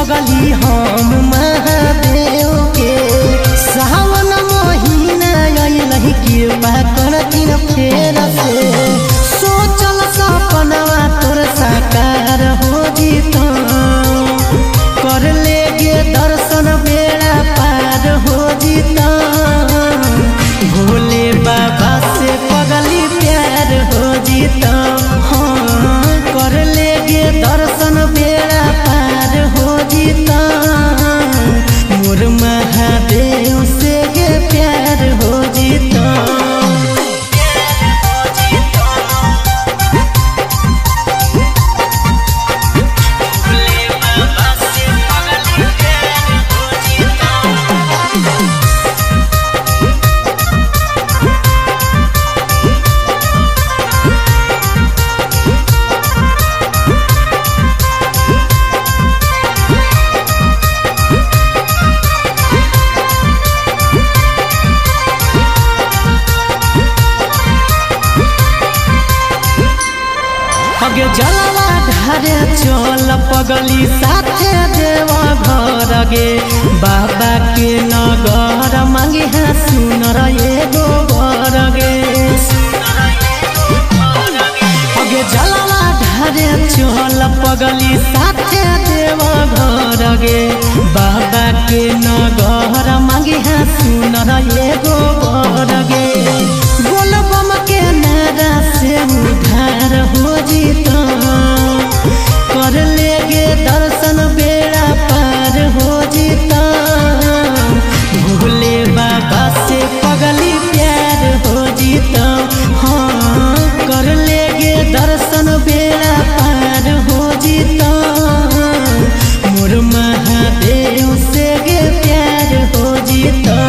पगली हम महादेव के सावन महीना अइलहि कृपा करथिन फेर से सोचल सपनवा तोर साकार हो जीता कर लेगे दर्शन बेड़ा पार हो जीता भोले बाबा से पगली प्यार हो जीता हाँ कर लेगे दर्शन बेड़ा पार हो जीता मोर महादेव से गे प्यार हो जीता। अगे जलवा ढारे चल पगली साथे देवा घर गे बाबा के नगर मांगे है सुनर एगो बर गे अगे जलवा ढारे चल पगली साथे देवा घर गे बाबा के नगर मांगे है सुनर एगो बर गे बोलबम के नारा से उधार हो जीता कर लेगे दर्शन बेड़ा पार हो जीता भोले बाबा से पगली प्यार हो जीता हाँ कर लेगे दर्शन बेड़ा पार हो जीता मोर महादेव से गे प्यार हो जीता।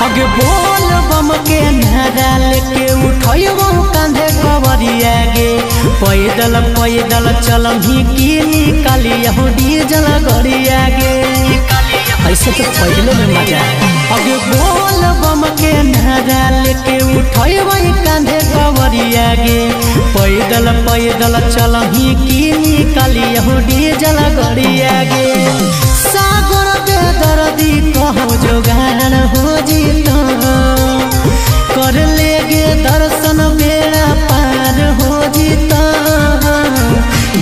अगे बोल बम के नारा लेके उठैबो कांधे कवरिया गे पैदल पैदल चलही की निकाली हो डीजल गरिया गे ऐसे तो पैदल में मजा है। अगे बोल बम के नारा लेके उठैबो कांधे कवरिया गे पैदल पैदल चलही की निकाली हो डीजल गरिया गे सागर बेदर्दी कहो जोगाड़ हो जीता कर लेगे दर्शन बेड़ा पार हो जीता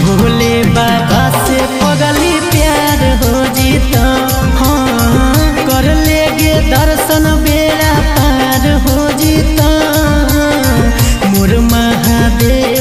भोले बाबा से पगली प्यार हो जीता हाँ कर लेगे दर्शन बेड़ा पार हो जीता मोर महादेव